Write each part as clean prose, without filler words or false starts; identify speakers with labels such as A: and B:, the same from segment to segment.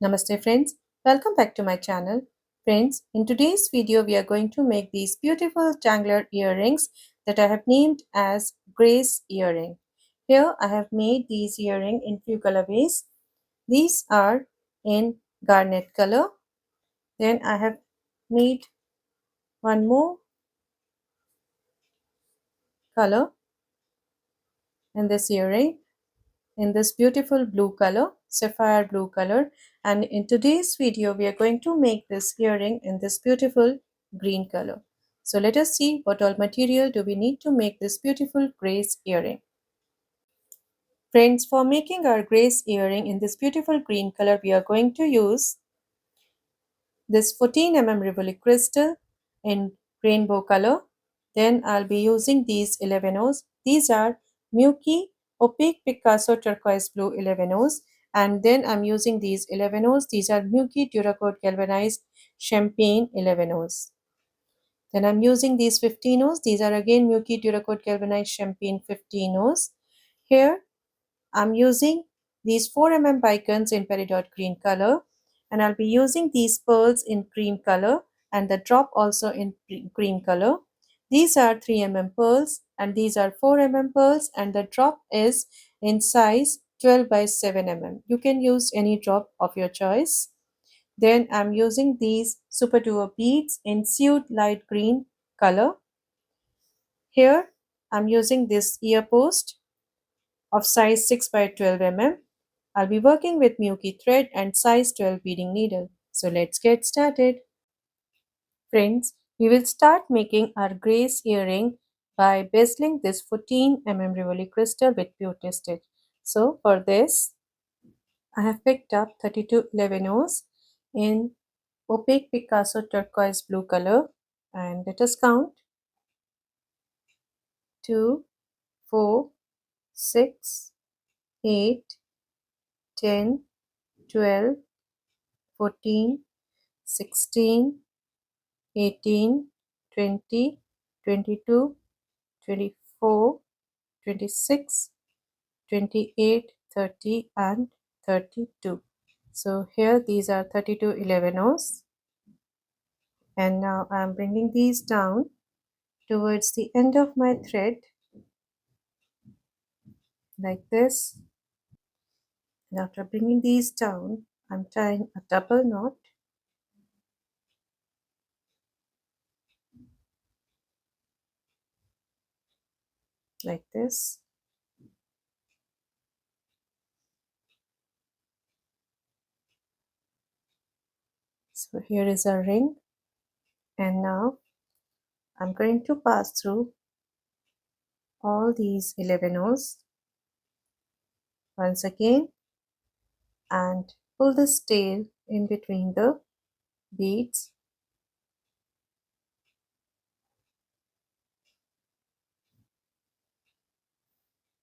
A: Namaste friends, welcome back to my channel. Friends, in today's video we are going to make these beautiful dangler earrings that I have named as Grace earring. Here I have made these earrings in few colorways. These are in garnet color. Then I have made one more color in this earring in this beautiful blue color, sapphire blue color, and in today's video we are going to make this earring in this beautiful green color. So let us see what all material do we need to make this beautiful grace earring. Friends, for making our grace earring in this beautiful green color we are going to use this 14 mm Rivoli crystal in rainbow color. Then I'll be using these 11 O's. These are Miyuki opaque Picasso turquoise blue 11 O's, and then I'm using these 11 O's. These are Miyuki duracoat galvanized champagne 11 O's. Then I'm using these 15 O's. These are again Miyuki duracoat galvanized champagne 15 O's. Here I'm using these 4 mm bicones in peridot green color, and I'll be using these pearls in cream color and the drop also in cream color. These are 3 mm pearls and these are 4 mm pearls, and the drop is in size 12 by 7 mm. You can use any drop of your choice. Then I'm using these Superduo beads in suede light green color. Here I'm using this earpost of size 6 by 12 mm. I'll be working with Miyuki thread and size 12 beading needle. So let's get started. Friends, we will start making our grace earring by bezeling this 14 mm Rivoli crystal with beauty stitch. So for this, I have picked up 32 11 O's in opaque Picasso turquoise blue color, and let us count 2, 4, 6, 8, 10, 12, 14, 16, 18, 20, 22, 24, 26, 28, 30 and 32. So here these are 32 11 O's, and now I am bringing these down towards the end of my thread like this, and after bringing these down I'm tying a double knot like this. So here is a ring, and now I'm going to pass through all these 11 O's once again and pull this tail in between the beads.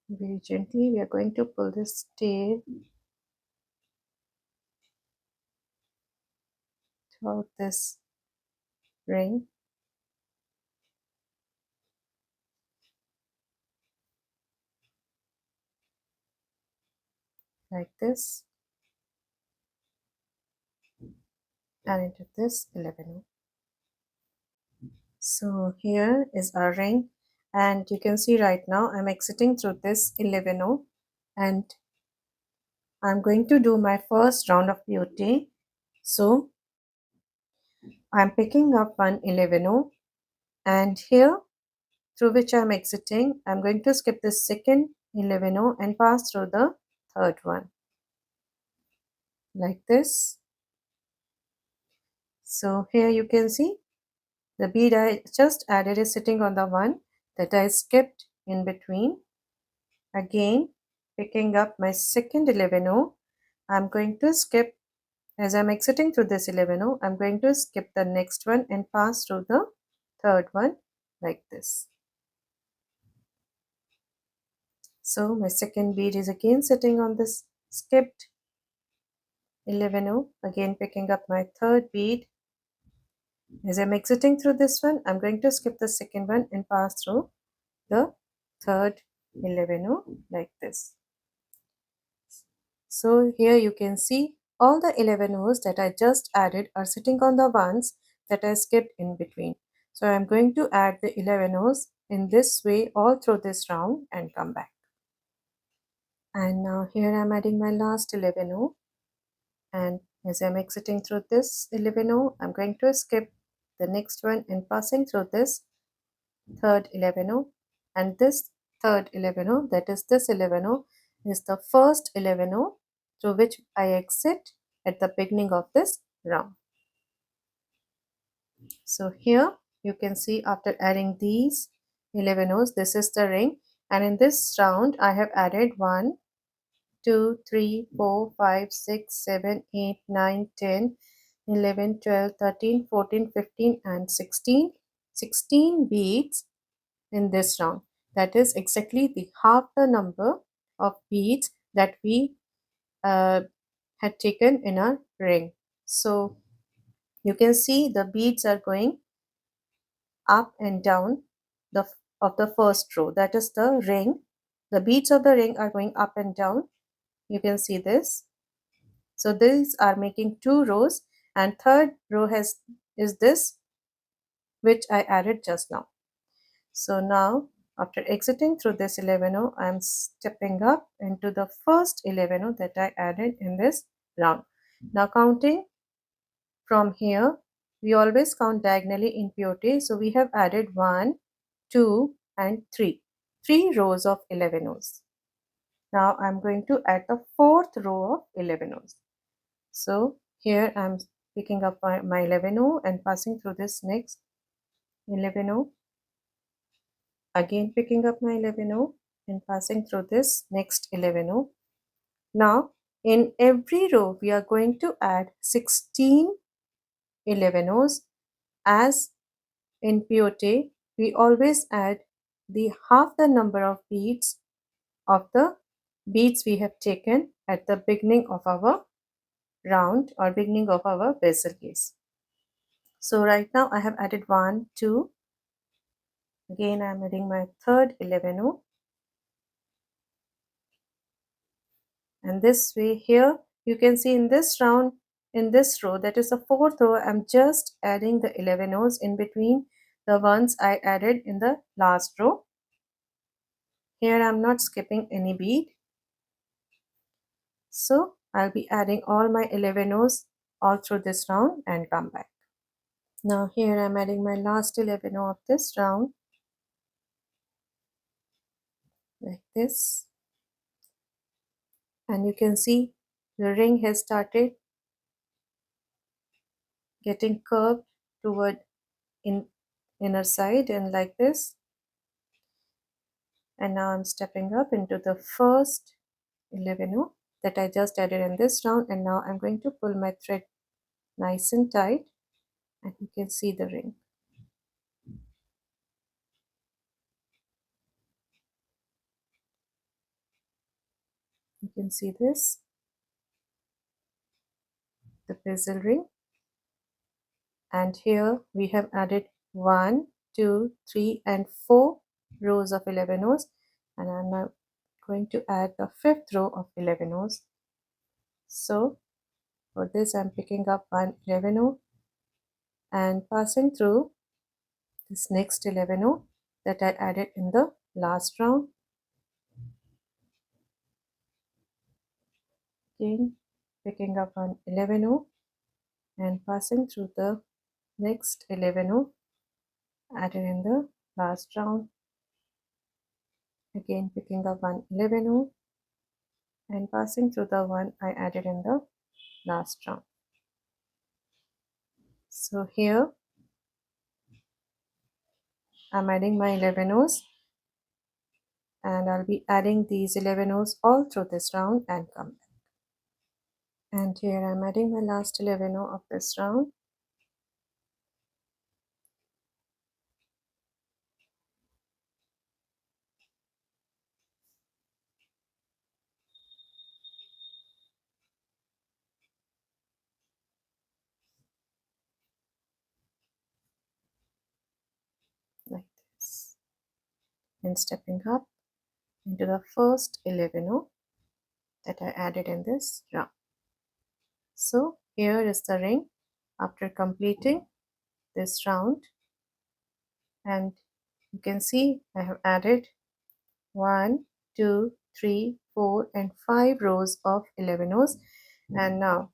A: Very gently we are going to pull this tail throughout this ring like this and into this 11. So here is our ring, and you can see right now I'm exiting through this 11 and I'm going to do my first round of beauty. So I'm picking up one 11 and here through which I'm exiting, I'm going to skip the second 11 and pass through the third one like this. So here you can see the bead I just added is sitting on the one that I skipped in between. Again, picking up my second 11 I'm going to skip, as I'm exiting through this 11 I'm going to skip the next one and pass through the third one like this. So my second bead is again sitting on this skipped 11 again picking up my third bead. As I'm exiting through this one, I'm going to skip the second one and pass through the third 11 like this. So here you can see all the 11 rows that I just added are sitting on the ones that I skipped in between. So I'm going to add the 11 rows in this way all through this round and come back. And now here I'm adding my last 11 row, and as I'm exiting through this 11 row, I'm going to skip the next one and passing through this third 11 row, and this third 11 row, that is this 11 row, is the first 11 row through which I exit at the beginning of this round. So here you can see after adding these 11 rows, this is the ring, and in this round I have added 1 2 3 4 5 6 7 8 9 10 11 12 13 14 15 and 16 beads in this round. That is exactly the half the number of beads that we had taken in a ring. So you can see the beads are going up and down the of the first row. That is the ring. The beads of the ring are going up and down. You can see this. So these are making 2 rows, and third row is this which I added just now. So now after exiting through this 11 row, I am stepping up into the first 11 row that I added in this round. Now counting from here, we always count diagonally in peyote. So we have added 1, 2 and 3. 3 rows of 11 rows. Now I'm going to add the fourth row of 11 rows. So here I'm picking up my 11 row and passing through this next 11 row. Again picking up my 11 row and passing through this next 11 row. Now in every row we are going to add 16 11 rows. As in peyote, we always add the half the number of beads of the beads we have taken at the beginning of our round or beginning of our bezel case. So right now I have added 1, 2. Again I am adding my third 11 row. And this way here you can see in this round, in this row, that is the fourth row, I'm just adding the 11 rows in between the ones I added in the last row. Here I'm not skipping any bead. So I'll be adding all my 11 rows all through this round and come back. Now here I'm adding my last 11 row of this round like this, and you can see the ring has started getting curved toward in inner side and like this. And now I'm stepping up into the first 11 row that I just added in this round, and now I'm going to pull my thread nice and tight, and you can see the ring. You can see this, the bezel ring, and here we have added 1 2 3 and 4 rows of 11 rows, and I'm now going to add the fifth row of 11 rows. So for this I'm picking up one 11 row and passing through this next 11 row that I added in the last round. Again picking up one 11 row and passing through the next 11 row added in the last round. Again picking up one 11 row and passing through the one I added in the last round. So here I'm adding my 11 rows, and I'll be adding these 11 rows all through this round and come back. And here I'm adding my last 11 row of this round. Like this, and stepping up into the first 11 row that I added in this round. So here is the ring after completing this round, and you can see I have added 1, 2, 3, 4 and 5 rows of 11 O's, and now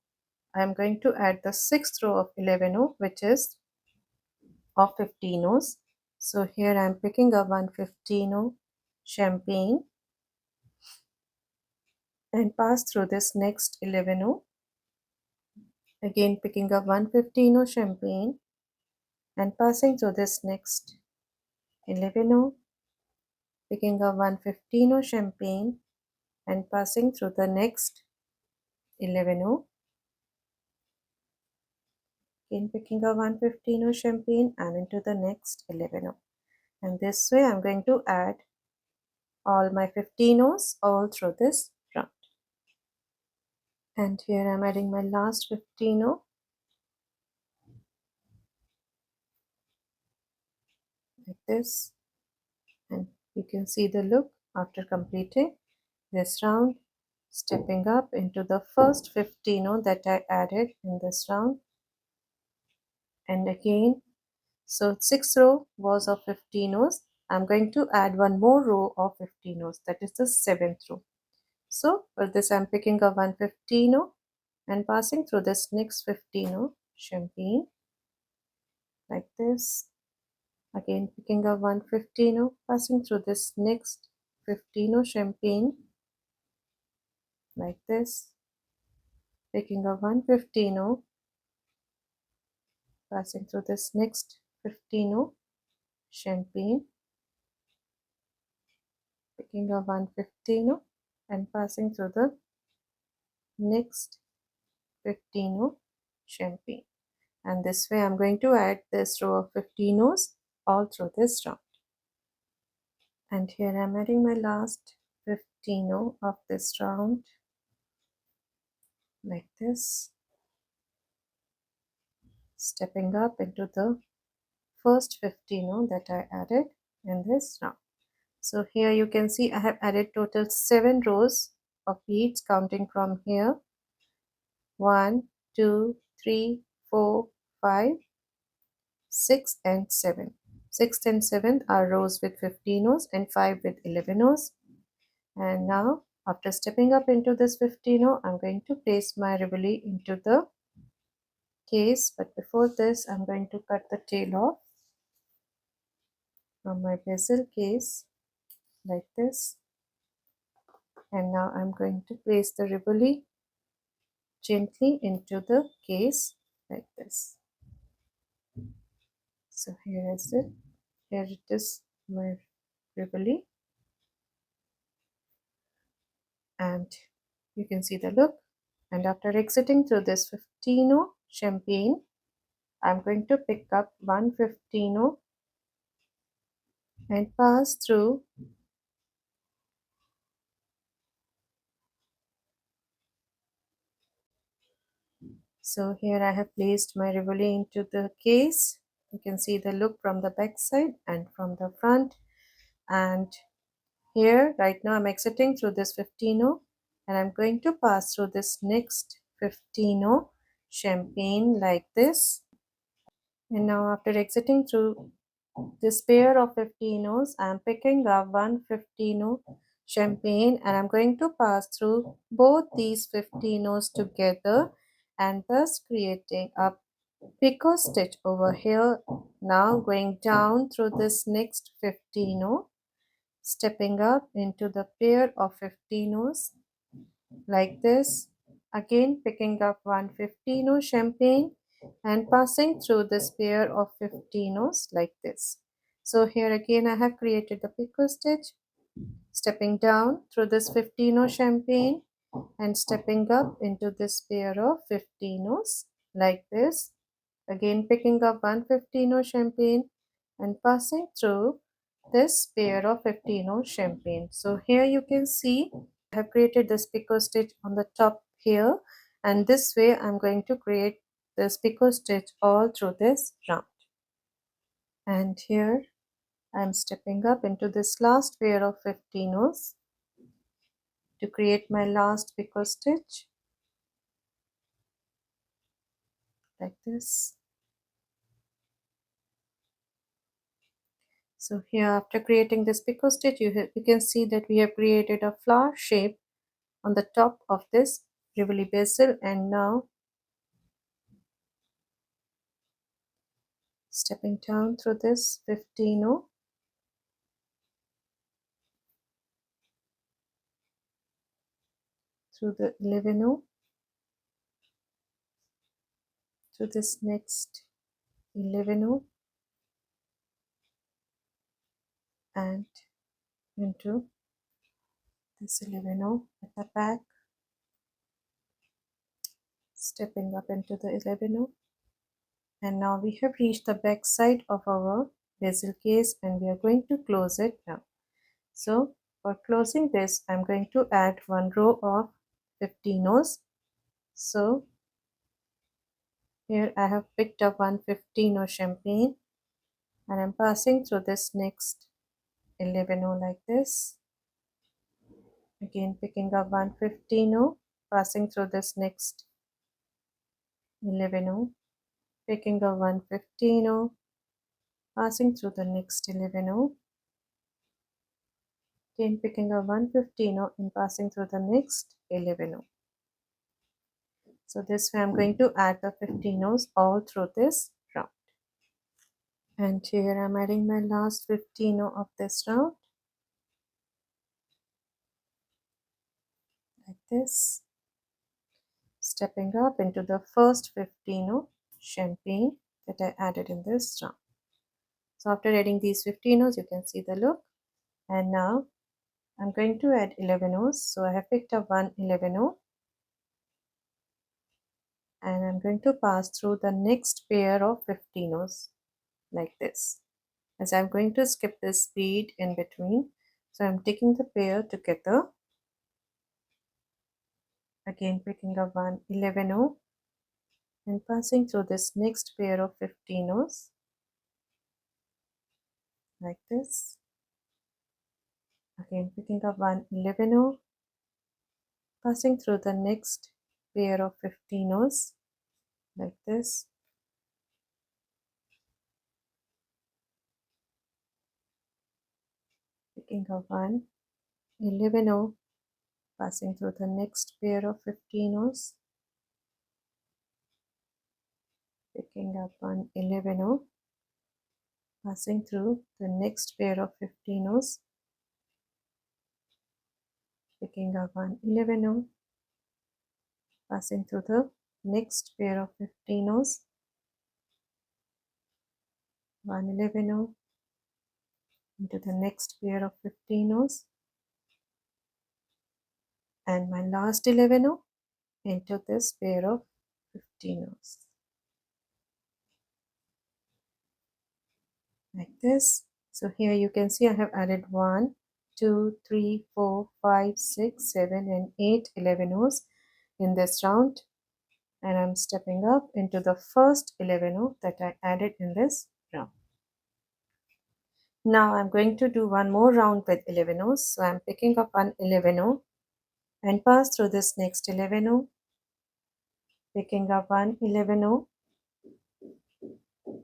A: I am going to add the sixth row of 11 O, which is of 15 O's. So here I am picking up one 15 O champagne and pass through this next 11 O. Again picking up one 15 O champagne and passing through this next 11 O, picking up one 15 O champagne and passing through the next 11 O. Again picking up one 15 O champagne and into the next 11 O. And this way I'm going to add all my 15 O's all through this round. And here I'm adding my last 15 O, like this, and you can see the look after completing this round, stepping up into the first 15 O that I added in this round. And again, so 6th row was of 15 O's. I'm going to add one more row of 15 O's, that is the 7th row. So for this I'm picking up one 15 O and passing through this next 15 O champagne, like this. Again picking up one 15 O, passing through this next 15 O champagne, like this. Picking up one 15 O, passing through this next 15 O champagne, picking up one 15 O and passing through the next 15 O champagne. And this way I'm going to add this row of 15 O's all through this round. And here I'm adding my last 15 O of this round, like this, stepping up into the first 15 O that I added in this round. So here you can see I have added total 7 rows of beads, counting from here 1, 2, 3, 4, 5, 6 and 7. 6th and 7th are rows with 15 O's and 5 with 11 O's. And now after stepping up into this 15 O, I'm going to place my Rivoli into the case, but before this I'm going to cut the tail off from my bezel case, like this. And now I'm going to place the Rivoli gently into the case, like this. So here is it. Here it is, my Rivoli, and you can see the look. And after exiting through this 15 O champagne, I'm going to pick up one 15 O and pass through So here I have placed my Rivoli into the case. You can see the look from the back side and from the front. And here right now I'm exiting through this 15 O and I'm going to pass through this next 15 O champagne, like this. And now after exiting through this pair of 15 O's, I'm picking up one 15 O champagne and I'm going to pass through both these 15 O's together, and thus creating a picot stitch over here. Now going down through this next 15 O, stepping up into the pair of 15 O's, like this. Again picking up one 15 O champagne and passing through this pair of 15 O's, like this. So here again I have created the picot stitch, stepping down through this 15 O champagne and stepping up into this pair of 15 O's, like this. Again picking up one 15 O champagne and passing through this pair of 15 O champagne. So here you can see I have created this picot stitch on the top here, and this way I'm going to create this picot stitch all through this round. And here I'm stepping up into this last pair of 15 O's to create my last picot stitch, like this. So here, after creating this picot stitch, you can see that we have created a flower shape on the top of this Rivoli bezel, and now stepping down through this 15 through the 11 to this next 11 and into this 11 at the back, stepping up into the 11, and now we have reached the back side of our bezel case and we are going to close it now. So for closing this, I'm going to add one row of 15s. So here I have picked up one 15 champagne and I'm passing through this next 11 like this. Again picking up one 15, passing through this next 11, picking up one 15, passing through the next 11, again picking up one 15 and passing through the next 11. So this way I'm going to add the 15s all through this round. And here I'm adding my last 15 of this round, like this, stepping up into the first 15 champagne that I added in this round. So after adding these 15s, you can see the look. And now I'm going to add 11s. So I have picked up one 11 and I'm going to pass through the next pair of 15s like this, as I'm going to skip this bead in between. So I'm taking the pair together, again picking up one 11 and passing through this next pair of 15s like this, again picking up one 11, passing through the next pair of 15s like this, picking up one 11, passing through the next pair of 15s, picking up one 11, passing through the next pair of 15s, picking up one 11, passing through the next pair of 15s, one 11 into the next pair of 15s, and my last 11 into this pair of 15s like this. So here you can see I have added 1, 2, 3, 4, 5, 6, 7 and 8 11s in this round, and I'm stepping up into the first 11 that I added in this round. Now I'm going to do one more round with 11s. So I'm picking up one 11 and pass through this next 11, picking up one 11,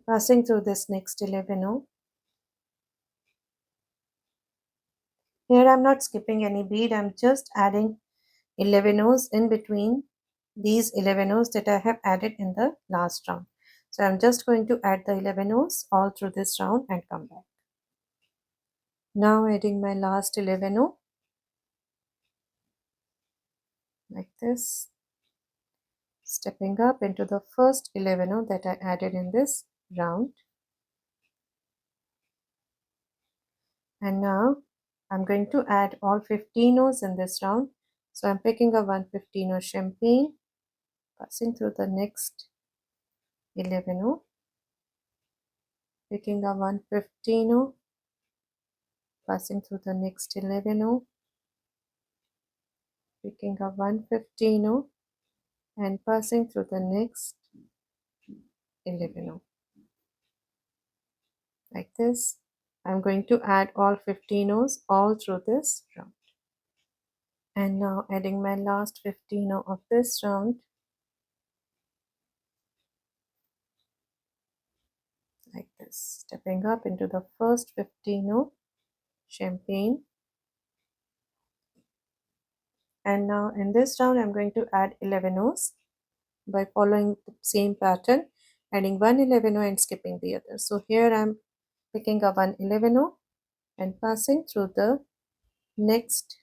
A: passing through this next 11. Here I'm not skipping any bead, I'm just adding 11s in between these 11s that I have added in the last round. So I'm just going to add the 11s all through this round and come back. Now adding my last 11 like this, stepping up into the first 11 that I added in this round, and now I'm going to add all 15s in this round. So I'm picking up one 15 champagne, passing through the next 11, picking up one 15, passing through the next 11, picking up one 15 and passing through the next 11 like this. I'm going to add all 15s all through this round. And now adding my last 15 of this round, this, stepping up into the first 15 row champagne. And now in this round I'm going to add 11 rows by following the same pattern, adding one 11 row and skipping the other. So here I'm picking up one 11 row and passing through the next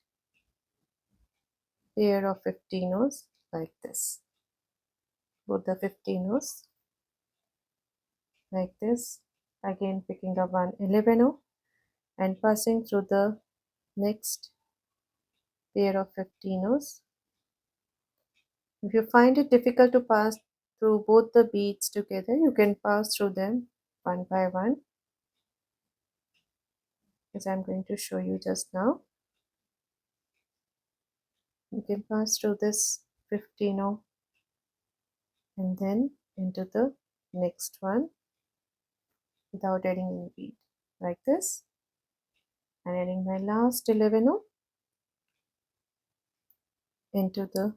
A: pair of 15 rows like this, both the 15 rows like this, again picking up one 11 row and passing through the next pair of 15 rows. If you find it difficult to pass through both the beads together, you can pass through them one by one, as I'm going to show you just now. You can pass through this 15 row and then into the next one without adding any bead, like this, and adding my last 11 row into the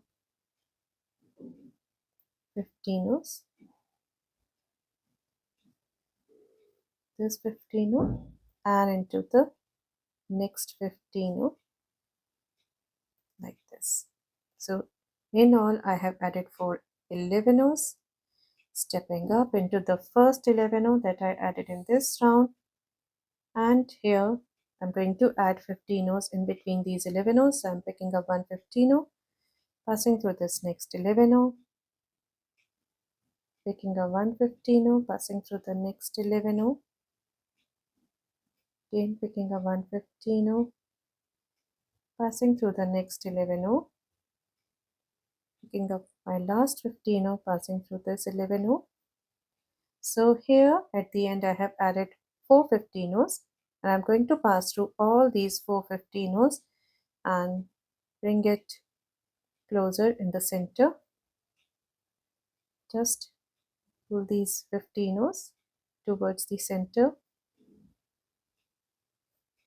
A: 15 rows, this 15 row and into the next 15 row like this. So in all I have added for 11 rows, stepping up into the first 11 row that I added in this round, and here I'm going to add 15 rows in between these 11 rows. So I'm picking up one 15 row, passing through this next 11 row, picking up one 15 row, passing through the next 11 row, again picking up one 15 row, passing through the next 11 row, picking up my last 15 row, passing through this 11 row. So here at the end I have added 4 15 rows, and I'm going to pass through all these 4 15 rows and bring it closer in the center. Just pull these 15 rows towards the center.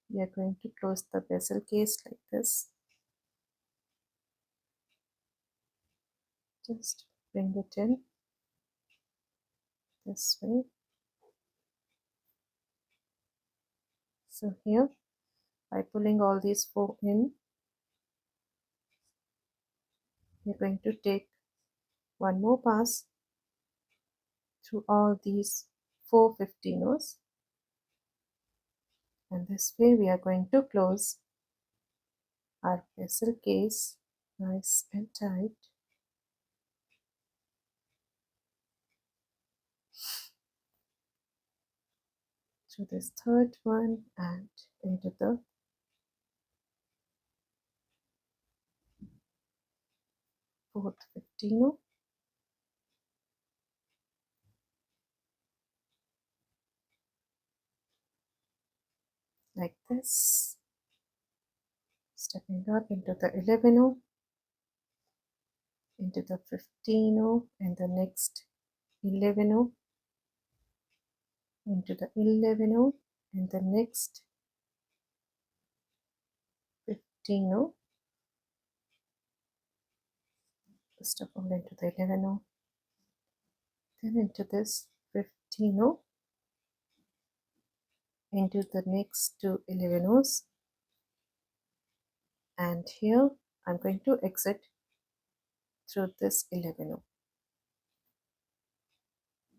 A: We are going to close the bezel case like this. Just bring it in this way. So here, by pulling all these 4 in, we're going to take one more pass through all these 4 15 rows, and this way we are going to close our bezel case nice and tight. Through this third one and into the fourth 15 row. Like this, stepping up into the 11 row, into the 15 row, and the next 11 row, into the 11 row, and the next 15 row, first of all into the 11 row, then into this 15 row, into the next two 11 rows, and here I'm going to exit through this 11 row.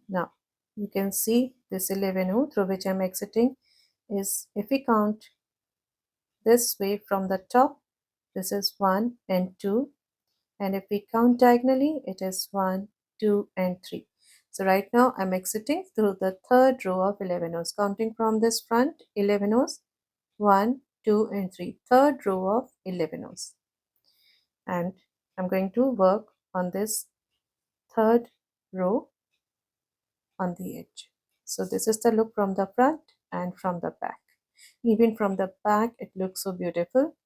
A: Now you can see this 11 row through which I'm exiting is, if we count this way from the top, this is 1 and 2, and if we count diagonally it is 1, 2 and 3. So right now I'm exiting through the third row of 11 rows, counting from this front 11 rows, 1, 2 and 3, third row of 11 rows, and I'm going to work on this third row on the edge. So this is the look from the front and from the back. Even from the back it looks so beautiful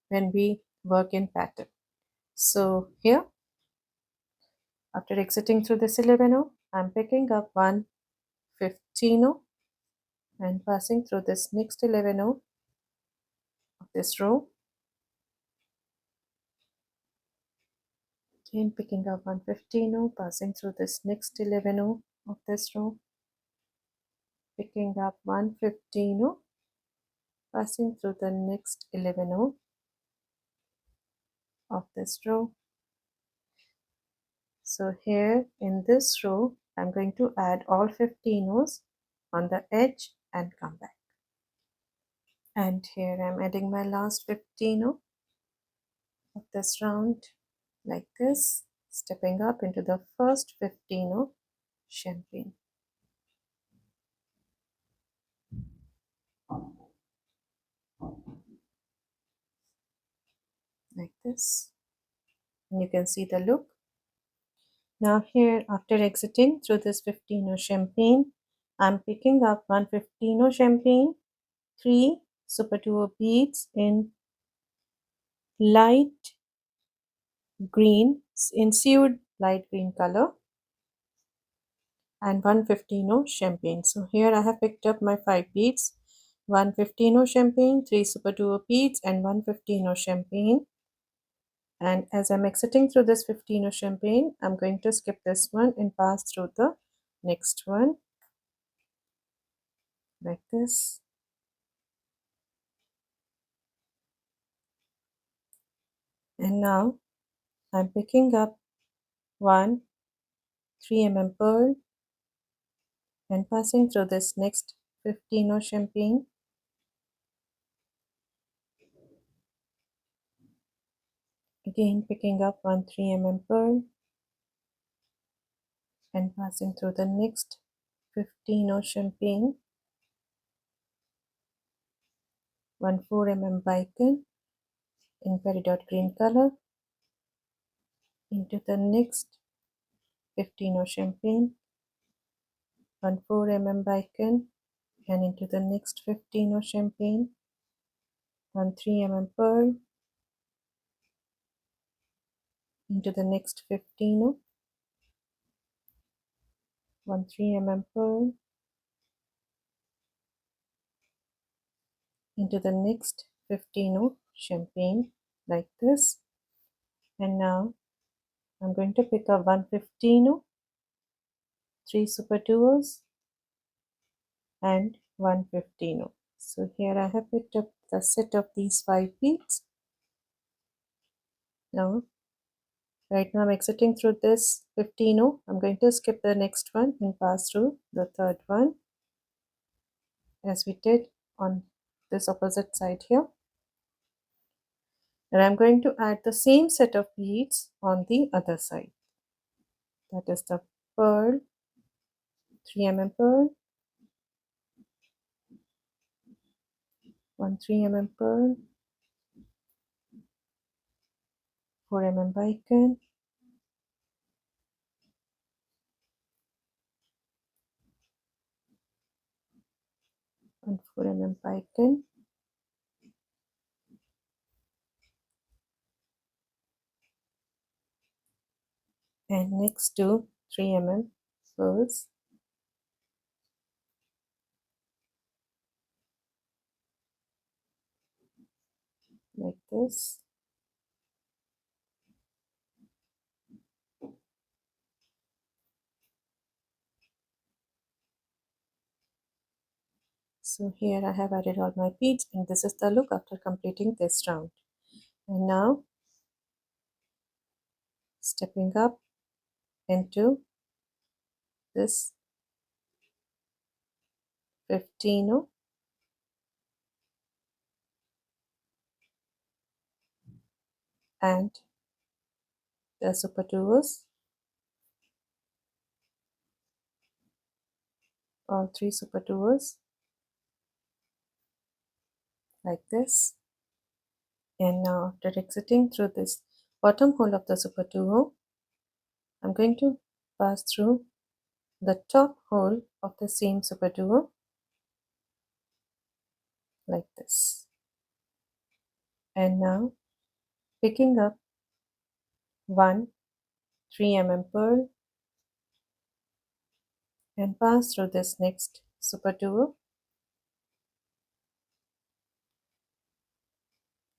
A: when we work in pattern. So here, after exiting through this 11 row, I'm picking up one 15 row and passing through this next 11 row of this row, again picking up one 15 row, passing through this next 11 row of this row, picking up 115, passing through the next 11 of this row. So here in this row, I'm going to add all 15 on the edge and come back. And here I'm adding my last 15 of this round like this, stepping up into the first 15 of champagne. Like this. And you can see the look. Now here, after exiting through this 15 champagne, I'm picking up 115 champagne, 3 Superduo beads in light green, in seaweed light green color, and 115 champagne. So here I have picked up my 5 beads, 115 champagne, 3 Superduo beads, and 115 champagne. And as I'm exiting through this 15 champagne, I'm going to skip this one and pass through the next one like this. And now I'm picking up one 3 pearl and passing through this next 15 champagne. Again picking up one 3 pearl and passing through the next 15 champagne. One 4 bicone in peridot green color into the next 15 champagne. One 4 bicone and into the next 15 champagne. One 3 pearl into the next 15. One 3 pearl into the next 15 champagne like this. And now I'm going to pick up 115, 3 Superduos and 115. So here I have picked up the set of these 5 beads. Now right now I'm exiting through this 15. I'm going to skip the next one and pass through the third one as we did on this opposite side here. And I'm going to add the same set of beads on the other side. That is the pearl, 3 pearl, one 3 pearl, 4 bicone, one 4 bicone, and next to 3 pearls. Like this. So here I have added all my beads and this is the look after completing this round. And now stepping up into this 15 and the Superduos, all 3 Superduos like this. And now after exiting through this bottom hole of the Superduo, I'm going to pass through the top hole of the same Superduo like this. And now picking up one 3 pearl and pass through this next Superduo.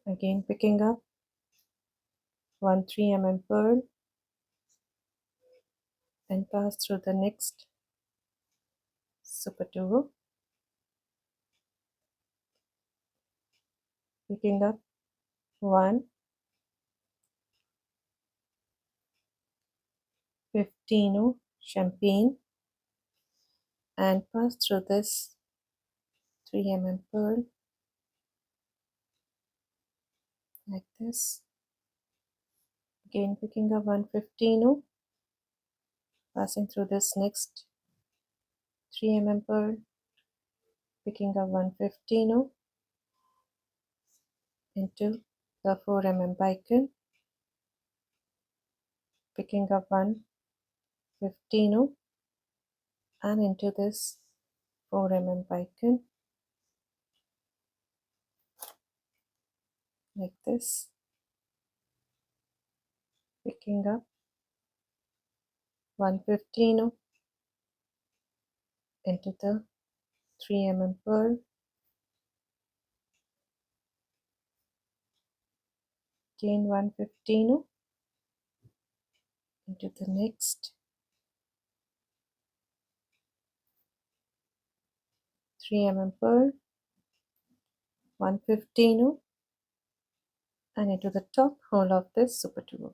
A: Again picking up one 3 pearl and pass through the next Superduo. picking up 1, 15 champagne and pass through this 3 pearl like this. Again picking up 115, passing through this next 3 pearl, picking up 115 into the 4 bicone, picking up 115 and into this 4 bicone like this, picking up 115 into the 3 pearl, again 115 into the next 3 pearl, 115 and into the top hole of this Superduo.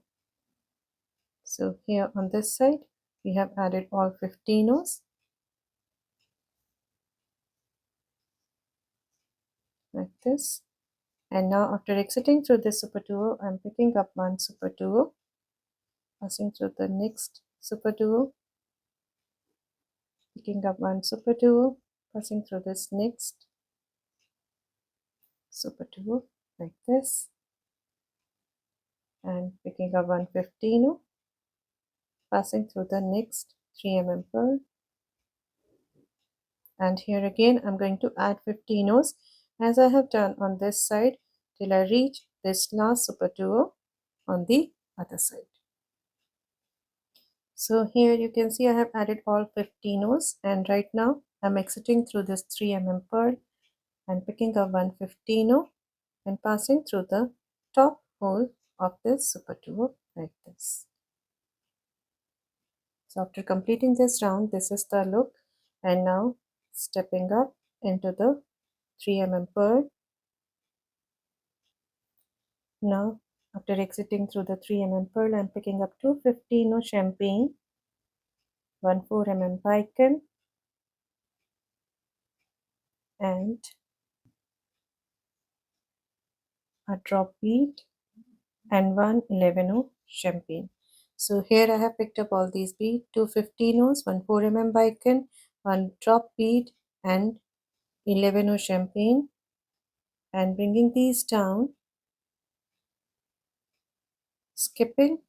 A: So here on this side we have added all 15s like this, and now after exiting through this Superduo, I'm picking up one Superduo, passing through the next Superduo, picking up one Superduo, passing through this next Superduo like this, and picking up 115, passing through the next 3 pearl, and here again I'm going to add 15s as I have done on this side till I reach this last Superduo on the other side. So here you can see I have added all 15s, and right now I'm exiting through this 3 pearl and picking up 115 and passing through the top hole of this Superduo like this. So after completing this round, this is the look, and now stepping up into the 3 pearl. Now after exiting through the 3 pearl, I'm picking up 215 champagne, 1 4 bicon and a drop bead and 1 11 champagne. So here I have picked up all these beads, 2 15s, 1 4 bicon, 1 drop bead and 11 champagne, and bringing these down, skipping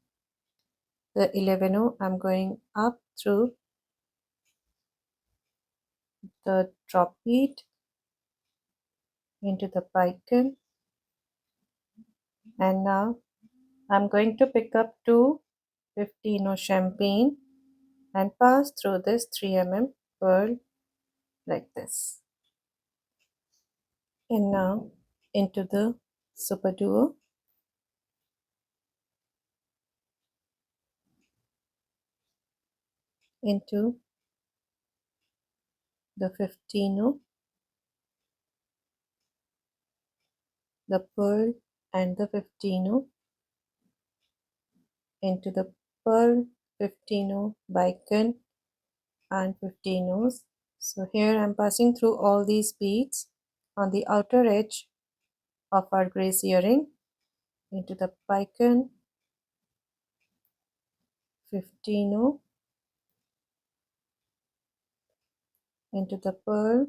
A: the 11, I'm going up through the drop bead into the bicon, and now I'm going to pick up 2 15 champagne and pass through this 3 pearl like this, and now into the Superduo, into the 15, the pearl and the 15, into the pearl, 15 bicon and 15s. So here I'm passing through all these beads on the outer edge of our grace earring into the bicon, 15, into the pearl,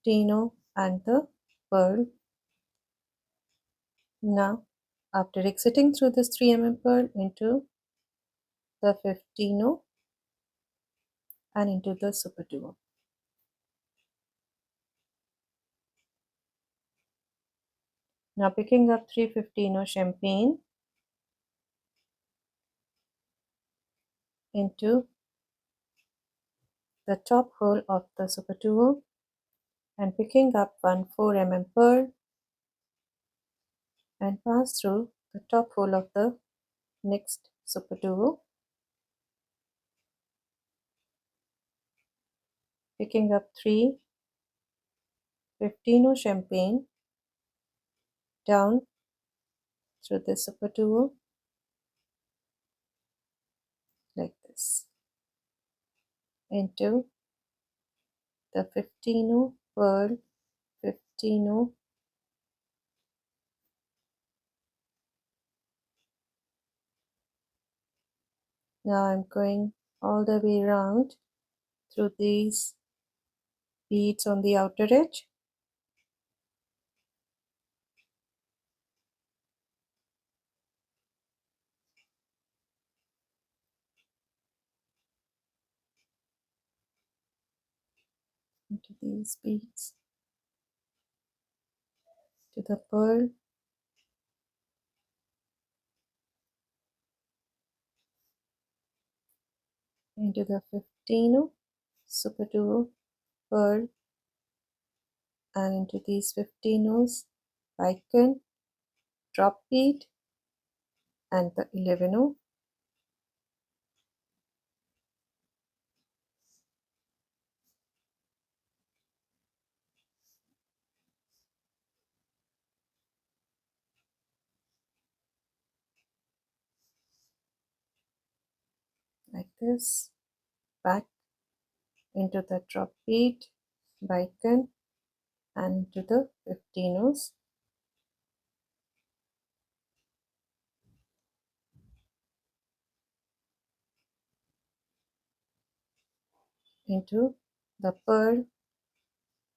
A: 15 and the pearl. Now after exiting through this 3 pearl into the 15 and into the Superduo. Now picking up 315 champagne into the top hole of the Superduo and picking up 1 4 pearl and pass through the top hole of the next Superduo, picking up 3 15 champagne down through the Superduo like this into the 15 pearl 15. Now I'm going all the way around through these beads on the outer edge. Into these beads to the pearl, into the 15 Superduo pearl, and into these 15s bicone, drop bead, and the 11 like this, back into the drop bead, bicone, and into the 15s, into the pearl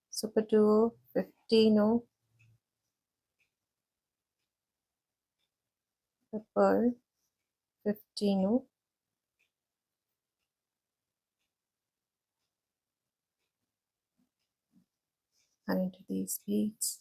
A: Superduo 15, the pearl 15, and into these beads,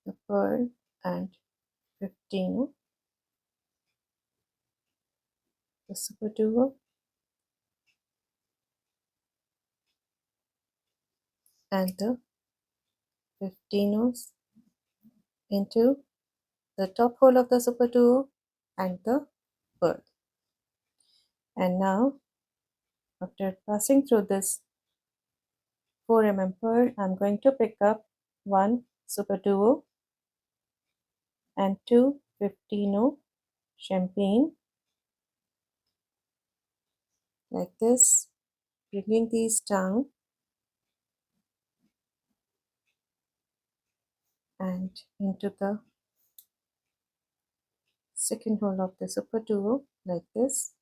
A: the pearl and 15, the Superduo, and the 15s into the top hole of the Superduo and the pearl. And now, after passing through this 4 pearl, I'm going to pick up one Superduo and two 15 champagne like this, bringing these down and into the second hole of the Superduo like this,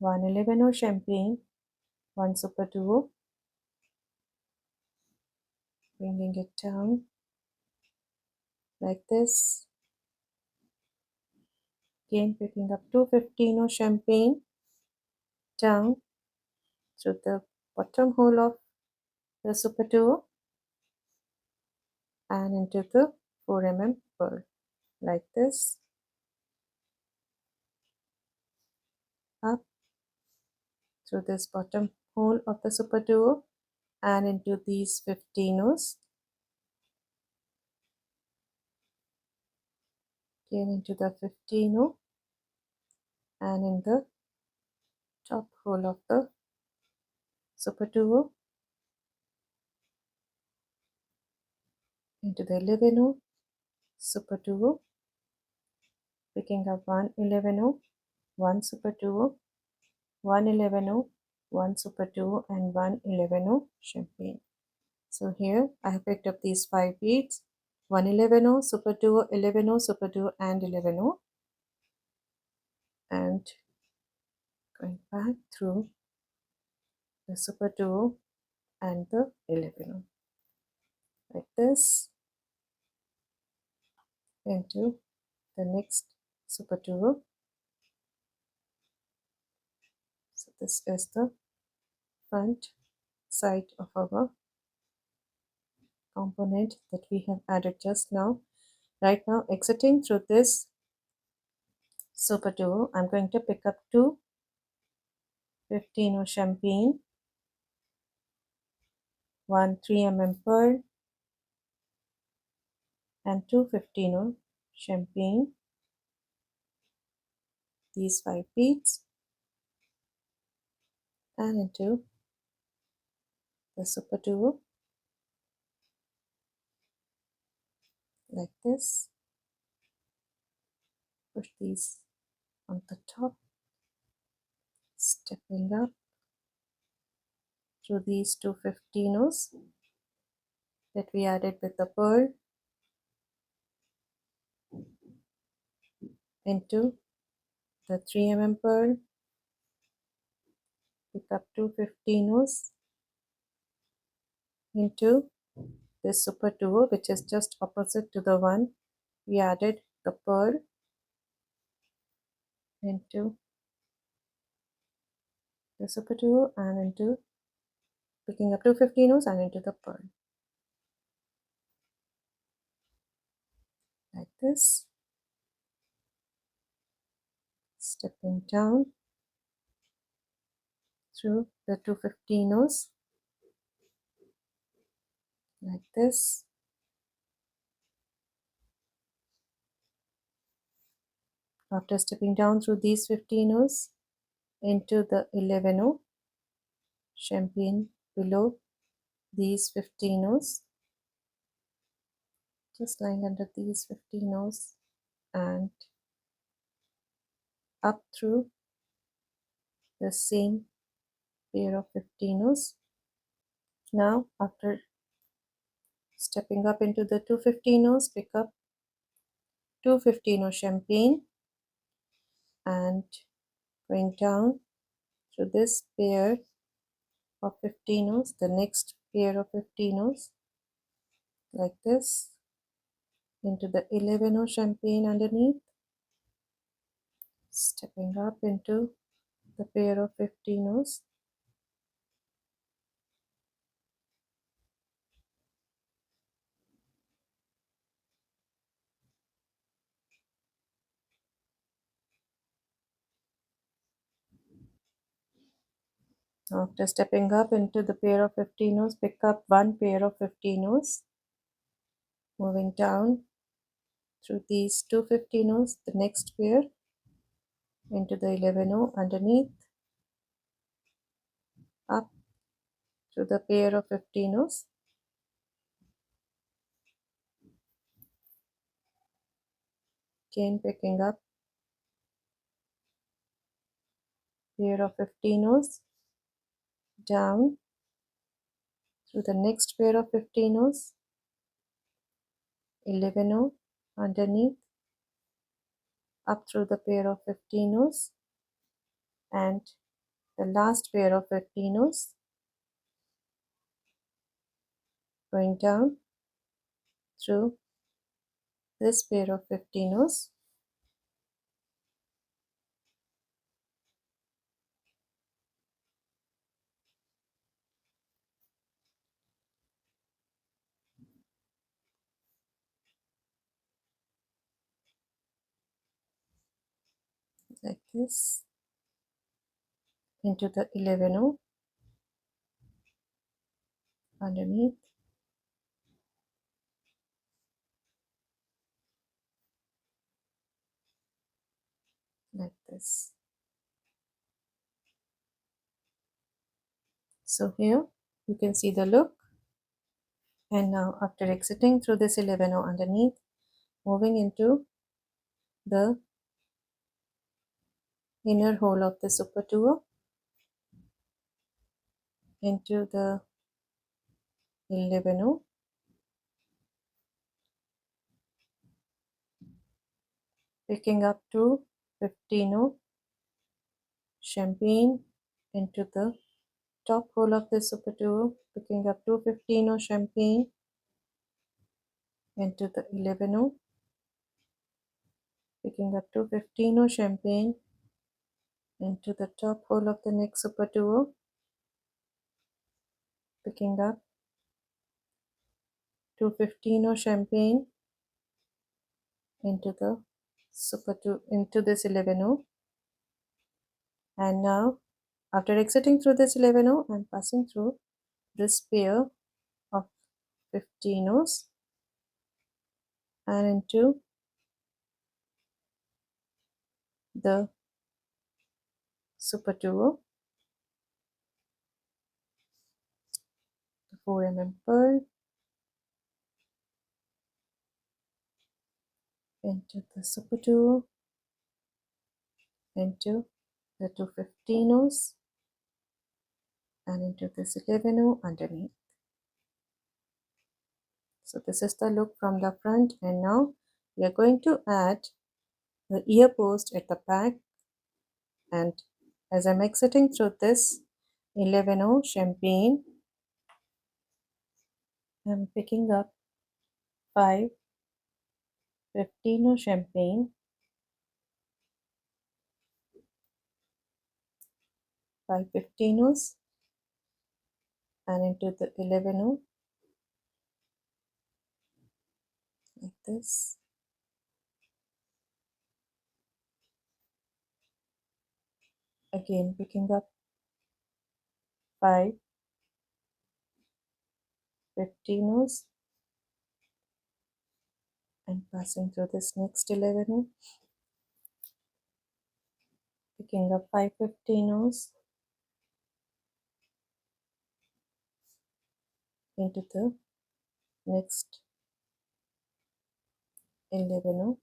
A: 111 champagne, one Superduo, bringing it down like this, again picking up two 15 champagne down through the bottom hole of the Superduo and into the 4 pearl like this, up through this bottom hole of the Superduo and into these 15s, again into the 15 and in the top hole of the Superduo, into the 11 Superduo, picking up one 11, one Superduo, one 11, one Superduo, and one 11 champagne. So here I have picked up these 5 beads, 111 Superduo, 11 Superduo, and 11, and going back through the Superduo and the 11 like this into the next Superduo. So this is the front side of our component that we have added just now. Right now, exiting through this Superduo, I'm going to pick up two 15 champagne one 3 mm pearl, and two 15 champagne, these 5 beads, and into the Superduo like this. Push these on the top, stepping up through these two 15s that we added with the pearl into the 3 mm pearl, pick up two 15s into this Superduo, which is just opposite to the one we added the pearl, into the Superduo and into picking up two 15s and into the pearl like this, stepping down through the two 15s like this. After stepping down through these 15s into the 11 champagne below these 15s, just lying under these 15s and up through the same pair of 15s. Now after stepping up into the two 15s, pick up two 15 champagne and going down through this pair of 15s, the next pair of 15s like this, into the 11 champagne underneath, stepping up into the pair of 15s after stepping up into the pair of 15s, pick up one pair of 15s, moving down through these two 15s, the next pair into the 11 underneath, up through the pair of 15s, again picking up pair of 15s, down through the next pair of 15s, 11 underneath, up through the pair of 15s, and the last pair of 15s, going down through this pair of 15s like this, into the 11 underneath, like this. So here you can see the look. And now after exiting through this 11 underneath, moving into the inner hole of the Superduo, into the 11, picking up two 15 champagne into the top hole of the Superduo, picking up two 15 champagne into the 11, picking up two 15 champagne into the top hole of the next Superduo, picking up two 15 champagne into the Superduo, into this 11, and now after exiting through this 11 I'm passing through this pair 15s and into the Superduo, the 4 pearl, into the Superduo, into the 2 15s and into this 11 underneath. So this is the look from the front, and now we are going to add the ear post at the back. And as I'm exiting through this 11 champagne, I'm picking up 5 15 champagne, 5 15s and into the 11 like this. Again picking up 5 15s and passing through this next 11, picking up 5 15s into the next 11,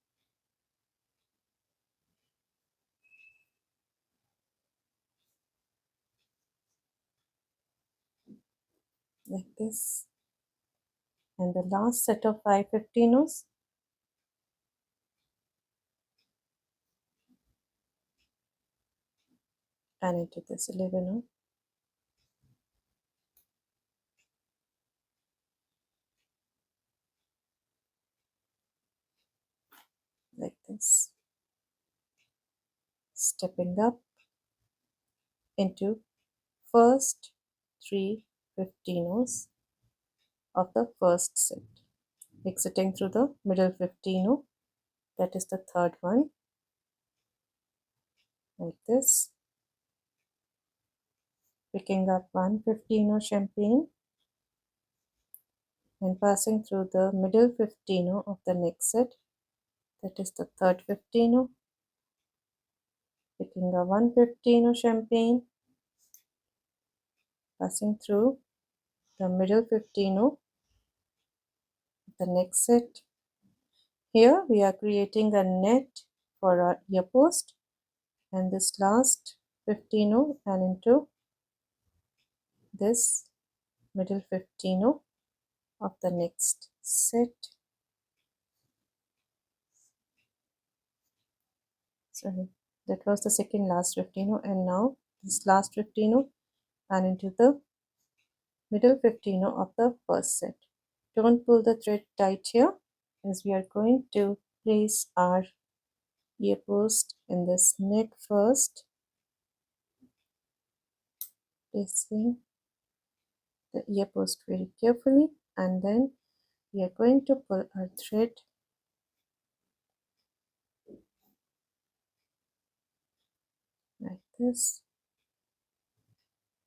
A: like this, and the last set of 5 15s and into this 11 like this, stepping up into first 3 15s of the first set, exiting through the middle 15, that is the third one, like this, picking up 1 15 champagne and passing through the middle 15 of the next set, that is the third 15, picking up 1 15 champagne, passing through the middle 15 of the next set. Here we are creating a net for our ear post, and this last 15 and into this middle 15 of the next set. Sorry, that was the second last 15, and now this last 15 and into the middle 15 of the first set. Don't pull the thread tight here, as we are going to place our ear post in this neck first, placing the ear post very carefully, and then we are going to pull our thread like this,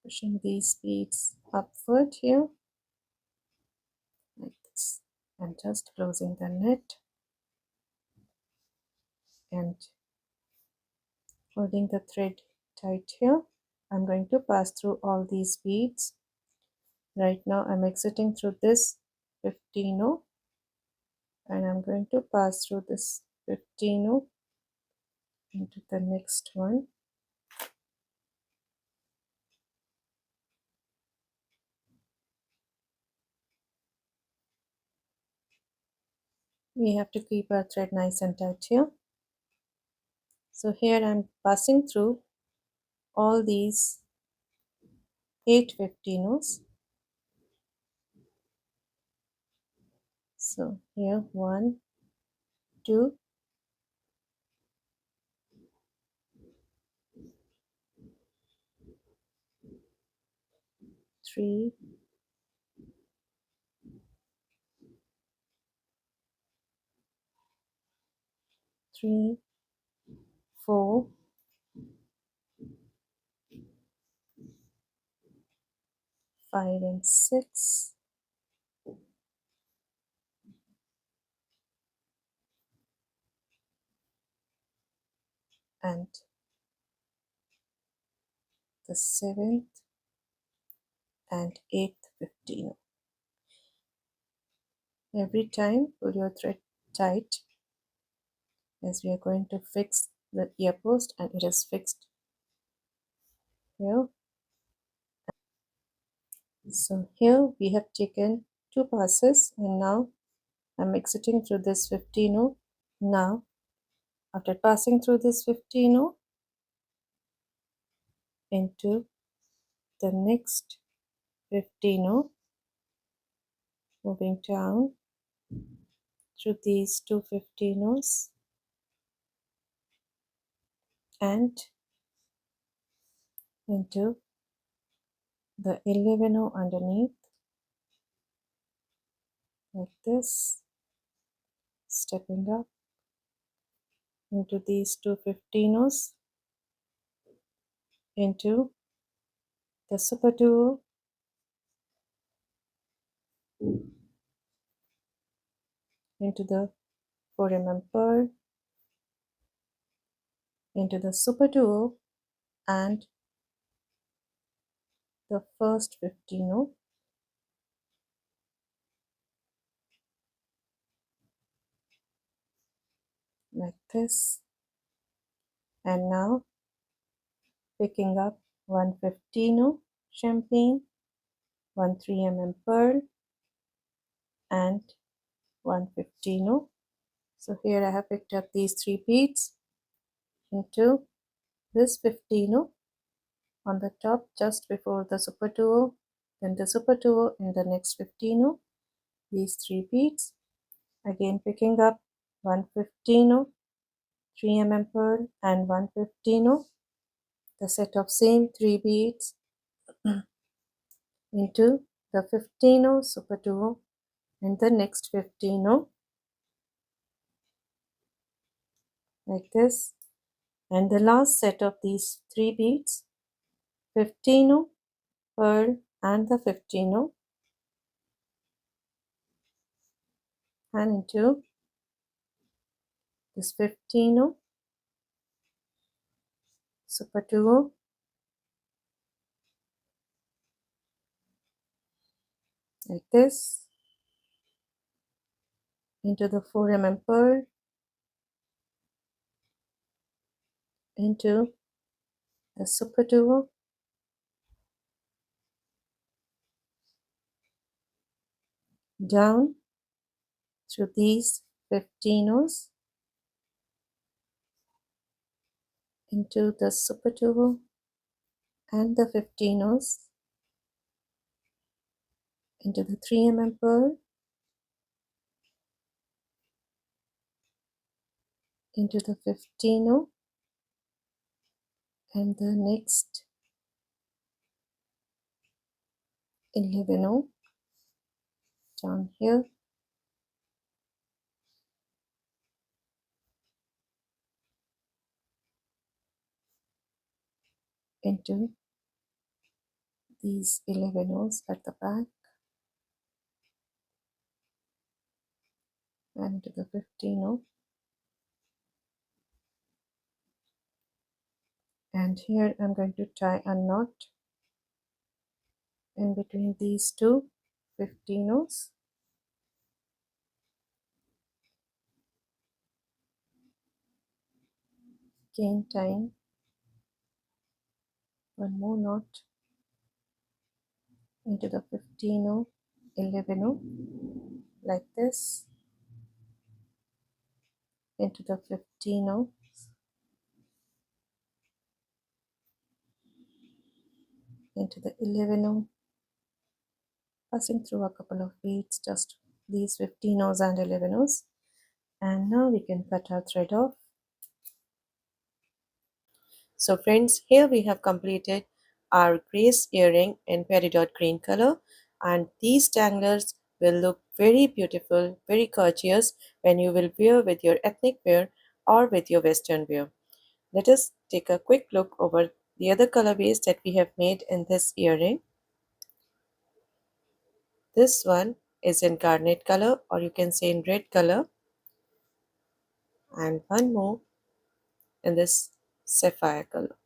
A: pushing these beads upward here like this, and just closing the net and holding the thread tight here. I'm going to pass through all these beads. Right now I'm exiting through this 15 and I'm going to pass through this 15 into the next one. We have to keep our thread nice and tight here. So here I'm passing through all these 8 15s. So here 1, 2, 3, 3, 4, 5 and 6, and the 7th and 8th 15. Every time pull your thread tight as we are going to fix the ear post, and it is fixed here. So here we have taken 2 passes, and now I'm exiting through this 15. Now after passing through this 15 into the next 15, moving down through these 2 15s and into the 11 underneath, like this, stepping up into these 2 15s, into the Superduo, into the 4 pearl, into the Superduo, and the first 15, like this. And now picking up 1 15 champagne, 1 3 pearl, and 1 15. So here I have picked up these 3 beads into this 15 on the top just before the Superduo, then the Superduo in the next 15, these 3 beads, again picking up 1 15, 3 pearl, and 1 15, the set of same 3 beads into the 15 Superduo and the next 15, like this, and the last set of these 3 beads, 15 pearl and the 15, and into this 15 Superduo, like this, into the 4 pearl, into the Superduo, down through these 15s into the Superduo and the 15s into the 3 pearl, into the 15 and the next 11 down here, into these 11s at the back, and into the 15, and here I'm going to tie a knot in between these two 15s, again tying one more knot into the 15, 11, like this, into the 15, into the 11, passing through a couple of beads, just these 15s and 11s, and now we can cut our thread off. So friends, here we have completed our grace earring in peridot green color, and these danglers will look very beautiful, very courteous when you will wear with your ethnic wear or with your western wear. Let us take a quick look over the other colorways that we have made in this earring. This one is in garnet color, or you can say in red color, and one more in this sapphire color.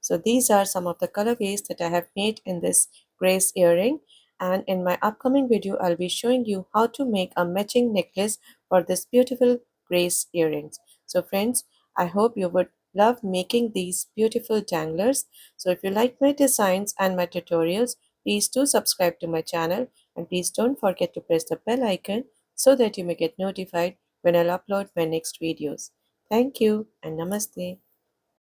A: So these are some of the colorways that I have made in this grace earring, and in my upcoming video I'll be showing you how to make a matching necklace for this beautiful grace earrings. So friends, I hope you would love making these beautiful danglers. So if you like my designs and my tutorials, please do subscribe to my channel, and please don't forget to press the bell icon so that you may get notified when I'll upload my next videos. Thank you and namaste.